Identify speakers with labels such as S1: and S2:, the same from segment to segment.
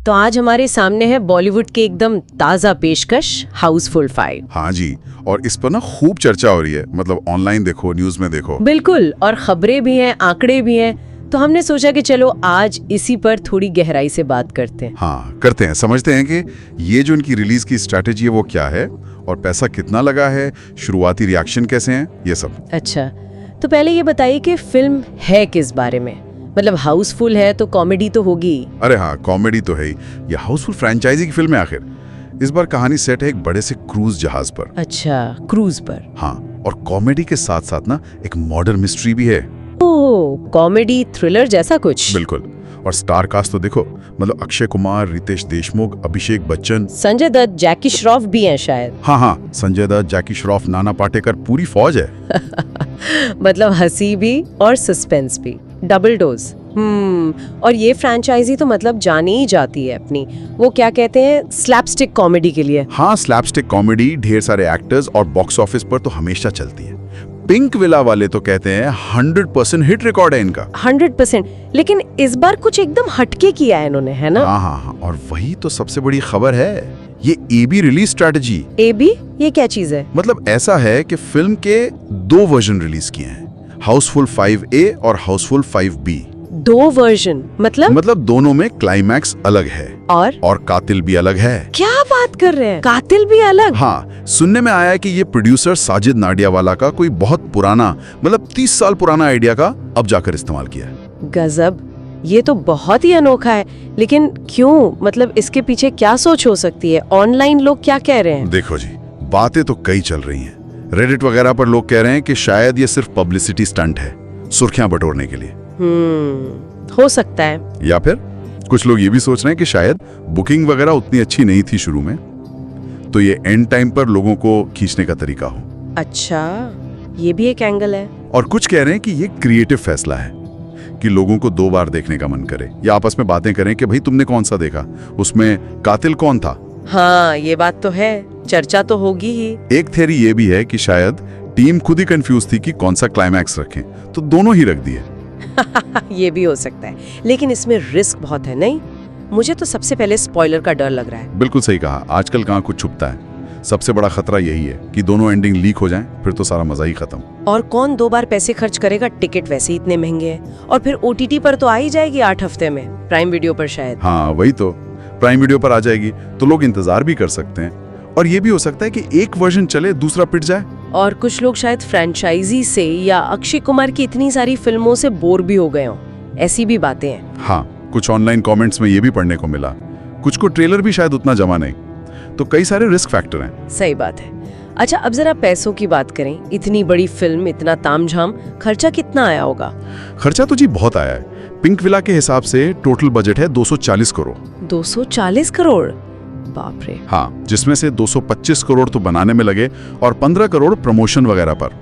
S1: तो आज हमारे सामने है बॉलीवुड के एकदम ताज़ा पेशकश हाउसफुल 5।
S2: हाँ जी, और इस पर ना खूब चर्चा हो रही है, मतलब ऑनलाइन देखो, न्यूज में देखो।
S1: बिल्कुल, और खबरें भी हैं, आंकड़े भी हैं, तो हमने सोचा कि चलो आज इसी पर थोड़ी गहराई से बात करते हैं।
S2: हाँ, करते हैं, समझते हैं कि ये जो इनकी रिलीज की स्ट्रैटेजी है वो क्या है और पैसा कितना लगा है, शुरुआती रिएक्शन कैसे हैं, ये सब।
S1: अच्छा, तो पहले ये बताइए कि फिल्म है किस बारे में? मतलब हाउसफुल है तो कॉमेडी तो होगी।
S2: अरे हाँ, कॉमेडी तो है ही। ये हाउसफुल फ्रेंचाइजी की फिल्म है आखिर। इस बार कहानी सेट है एक बड़े से क्रूज जहाज पर।
S1: अच्छा, क्रूज पर।
S2: हाँ, और कॉमेडी के साथ साथ ना एक मर्डर मिस्ट्री भी है।
S1: ओह, कॉमेडी थ्रिलर जैसा कुछ।
S2: बिल्कुल, और स्टार कास्ट तो देखो, मतलब अक्षय कुमार, रितेश देशमुख, अभिषेक बच्चन,
S1: संजय दत्त, जैकी श्रॉफ भी हैं शायद।
S2: हाँ, संजय दत्त, जैकी श्रॉफ, नाना पाटेकर, पूरी फौज है।
S1: मतलब हंसी भी और सस्पेंस भी, डबल डोज। और ये फ्रैंचाइजी तो मतलब जानी ही जाती है अपनी, वो क्या कहते हैं, स्लैपस्टिक कॉमेडी के लिए।
S2: हाँ, स्लैपस्टिक कॉमेडी, ढेर सारे एक्टर्स और बॉक्स ऑफिस पर तो हमेशा चलती है। पिंक विला वाले तो कहते हैं 100% हिट रिकॉर्ड है इनका।
S1: 100%, लेकिन इस बार कुछ एकदम हटके किया है इन्होंने, है ना?
S2: हाँ, और वही तो सबसे बड़ी खबर है, ये एबी रिलीज स्ट्रैटेजी।
S1: एबी, ये क्या चीज है?
S2: मतलब ऐसा है कि फिल्म के 2 वर्जन रिलीज किए हैं, हाउसफुल 5A और हाउसफुल 5B।
S1: 2 वर्जन मतलब
S2: दोनों में क्लाइमैक्स अलग है और कातिल भी अलग है।
S1: क्या बात कर रहे हैं, कातिल भी अलग?
S2: हाँ, सुनने में आया है कि ये प्रोड्यूसर साजिद नाडियावाला का कोई बहुत पुराना, मतलब 30 साल पुराना आइडिया का अब जाकर इस्तेमाल किया है।
S1: गजब, ये तो बहुत ही अनोखा है। लेकिन क्यों, मतलब इसके पीछे क्या सोच हो सकती है? ऑनलाइन लोग क्या कह रहे हैं?
S2: देखो जी, बातें तो कई चल रही हैं। रेडिट वगैरह पर लोग कह रहे हैं कि शायद ये सिर्फ पब्लिसिटी स्टंट है, सुर्खियां बटोरने के लिए।
S1: हो सकता है।
S2: या फिर कुछ लोग ये भी सोच रहे हैं कि शायद बुकिंग वगैरह उतनी अच्छी नहीं थी शुरू में, तो ये एंड टाइम पर लोगों को खींचने का तरीका हो।
S1: अच्छा, ये भी एक एंगल है।
S2: और कुछ कह रहे हैं कि ये क्रिएटिव फैसला है कि लोगों को 2 बार देखने का मन करे, या आपस में बातें करें कि भाई तुमने कौन सा देखा, उसमें कातिल कौन था।
S1: हाँ, ये बात तो है, चर्चा तो होगी ही।
S2: एक थ्योरी ये भी है कि शायद टीम खुद ही कंफ्यूज थी कि कौन सा क्लाइमैक्स रखें, तो दोनों ही रख दिए।
S1: ये भी हो सकता है, लेकिन इसमें रिस्क बहुत है, नहीं? मुझे तो सबसे पहले स्पॉइलर का डर लग रहा है।
S2: बिल्कुल सही कहा, आजकल कहाँ कुछ छुपता है। सबसे बड़ा खतरा यही है कि दोनों एंडिंग लीक हो जाएं, फिर तो सारा मजा ही खत्म।
S1: और कौन 2 बार पैसे खर्च करेगा? टिकट वैसे ही इतने महंगे हैं, और फिर OTT पर तो आ ही जाएगी 8 हफ्ते में, प्राइम वीडियो पर शायद।
S2: हाँ, वही तो, प्राइम वीडियो पर आ जाएगी तो लोग इंतजार भी कर सकते हैं। और ये भी हो सकता है कि एक वर्जन चले, दूसरा पिट जाए।
S1: और कुछ लोग शायद फ्रेंचाइजी से या अक्षय कुमार की इतनी सारी फिल्मों से बोर भी हो गए हों, ऐसी भी बातें हैं।
S2: हाँ, कुछ ऑनलाइन कमेंट्स में ये भी पढ़ने को मिला, कुछ को ट्रेलर भी शायद उतना जमा नहीं, तो कई सारे रिस्क फैक्टर हैं।
S1: सही बात है। अच्छा, अब जरा पैसों की बात करें। इतनी बड़ी फिल्म, इतना तामझाम, खर्चा कितना आया होगा?
S2: खर्चा तो जी बहुत आया है। पिंक विला के हिसाब से टोटल बजट है 240 करोड़।
S1: 240 करोड़? बाप रे।
S2: हाँ, जिसमें से 225 करोड़ तो बनाने में लगे और 15 करोड़ प्रमोशन वगैरह पर।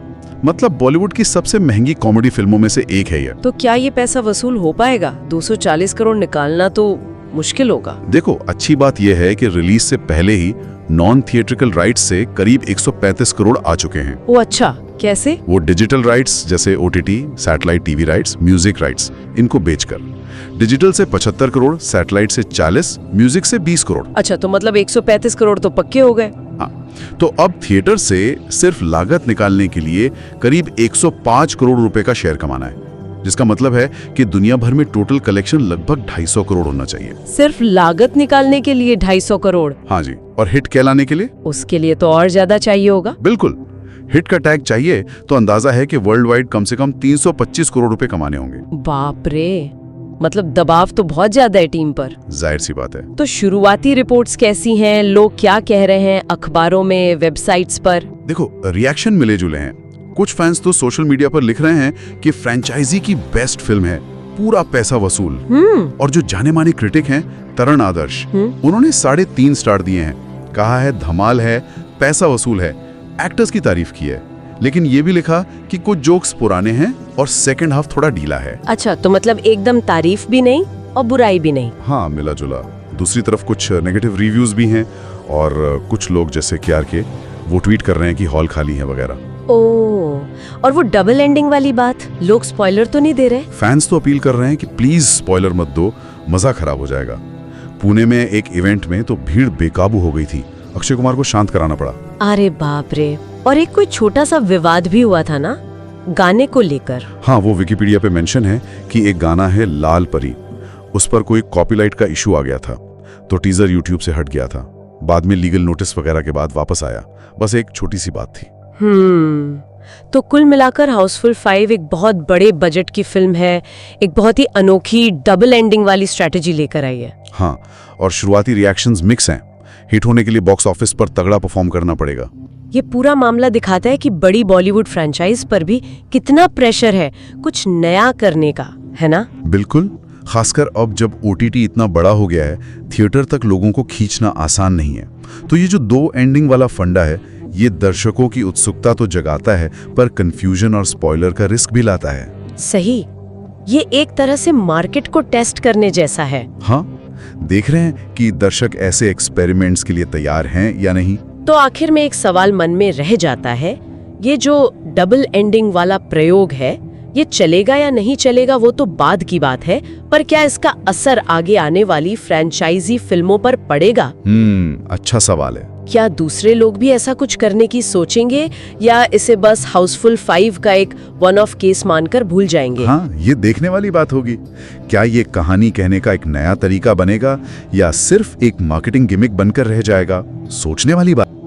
S2: मतलब बॉलीवुड की सबसे महंगी कॉमेडी फिल्मों में से एक है ये।
S1: तो क्या ये पैसा वसूल हो पाएगा? 240 करोड़ निकालना तो मुश्किल होगा।
S2: देखो, अच्छी बात यह है कि रिलीज से पहले ही नॉन थिएट्रिकल राइट्स से करीब 135 करोड़ आ चुके हैं।
S1: वो अच्छा, कैसे?
S2: वो डिजिटल राइट्स जैसे OTT, satellite TV rights, music rights, इनको बेचकर। डिजिटल से 75 करोड़, सैटेलाइट से 40, म्यूजिक से 20 करोड़।
S1: अच्छा, तो मतलब 135 करोड़ तो पक्के हो गए।
S2: हाँ, तो अब थिएटर से सिर्फ लागत निकालने के लिए करीब 105 करोड़ रुपए का शेयर कमाना है, जिसका मतलब है कि दुनिया भर में टोटल कलेक्शन लगभग 250 करोड़ होना चाहिए।
S1: सिर्फ लागत निकालने के लिए 250 करोड़?
S2: हाँ जी, और हिट कहलाने के लिए?
S1: उसके लिए तो और ज्यादा चाहिए होगा।
S2: बिल्कुल, हिट का टैग चाहिए तो अंदाजा है कि वर्ल्ड वाइड कम से कम 325 करोड़ रुपए कमाने होंगे।
S1: बाप रे, मतलब दबाव तो बहुत ज्यादा है टीम पर।
S2: जाहिर सी बात है।
S1: तो शुरुआती रिपोर्ट्स कैसी हैं? लोग क्या कह रहे हैं अखबारों में, वेबसाइट्स पर?
S2: देखो, रिएक्शन मिले जुले हैं। कुछ फैंस तो सोशल मीडिया पर लिख रहे हैं कि फ्रेंचाइजी की बेस्ट फिल्म है, पूरा पैसा वसूल। और जो जाने माने क्रिटिक हैं, तरण आदर्श, उन्होंने 3.5 स्टार दिए हैं। कहा है धमाल है, पैसा वसूल है, एक्टर्स की तारीफ की है, लेकिन ये भी लिखा कि कुछ जोक्स पुराने हैं और सेकंड हाफ थोड़ा ढीला है।
S1: अच्छा, तो मतलब एकदम तारीफ भी नहीं और बुराई भी नहीं।
S2: हाँ, मिला जुला। दूसरी तरफ कुछ नेगेटिव रिव्यूज भी हैं और कुछ लोग जैसे KRK वो ट्वीट कर रहे हैं कि हॉल खाली है वगैरह।
S1: ओह, और वो डबल एंडिंग वाली बात, लोग स्पॉइलर तो नहीं दे रहे?
S2: फैंस तो अपील कर रहे हैं कि प्लीज स्पॉइलर मत दो, मजा खराब हो जाएगा। पुणे में एक इवेंट में तो भीड़ बेकाबू हो गई थी, अक्षय कुमार को शांत कराना पड़ा।
S1: अरे बाप रे। और एक कोई छोटा सा विवाद भी हुआ था ना, गाने को लेकर।
S2: हाँ, वो विकिपीडिया पे मेंशन है कि एक गाना है लाल परी, उस पर कोई कॉपीराइट का इशू आ गया था, तो टीजर यूट्यूब से हट गया था। बाद में लीगल नोटिस वगैरह के बाद वापस आया। बस एक छोटी सी बात थी।
S1: तो कुल मिलाकर हाउसफुल 5 एक बहुत बड़े बजट की फिल्म है, एक बहुत ही अनोखी डबल एंडिंग वाली स्ट्रेटेजी लेकर आई है।
S2: हाँ, और शुरुआती रिएक्शंस मिक्स हैं। हिट होने के लिए बॉक्स ऑफिस पर तगड़ा परफॉर्म करना पड़ेगा।
S1: ये पूरा मामला दिखाता है कि बड़ी बॉलीवुड फ्रेंचाइज पर भी कितना प्रेशर है कुछ नया करने का, है ना?
S2: बिल्कुल, खासकर अब जब ओटीटी इतना बड़ा हो गया है, थिएटर तक लोगों को खींचना आसान नहीं है। तो ये जो 2 एंडिंग वाला फंडा है, ये दर्शकों की उत्सुकता तो जगाता है, पर कंफ्यूजन और स्पॉइलर का रिस्क भी लाता है।
S1: सही, ये एक तरह से मार्केट को टेस्ट करने जैसा है।
S2: हाँ, देख रहे हैं कि दर्शक ऐसे एक्सपेरिमेंट्स के लिए तैयार हैं या नहीं।
S1: तो आखिर में एक सवाल मन में रह जाता है, ये जो डबल एंडिंग वाला प्रयोग है, ये चलेगा या नहीं चलेगा वो तो बाद की बात है, पर क्या इसका असर आगे आने वाली फ्रेंचाइजी फिल्मों पर पड़ेगा?
S2: अच्छा सवाल है।
S1: क्या दूसरे लोग भी ऐसा कुछ करने की सोचेंगे या इसे बस हाउसफुल 5 का एक वन ऑफ केस मानकर भूल जाएंगे?
S2: हाँ, ये देखने वाली बात होगी। क्या ये कहानी कहने का एक नया तरीका बनेगा या सिर्फ एक मार्केटिंग गिमिक बनकर रह जाएगा? सोचने वाली बात।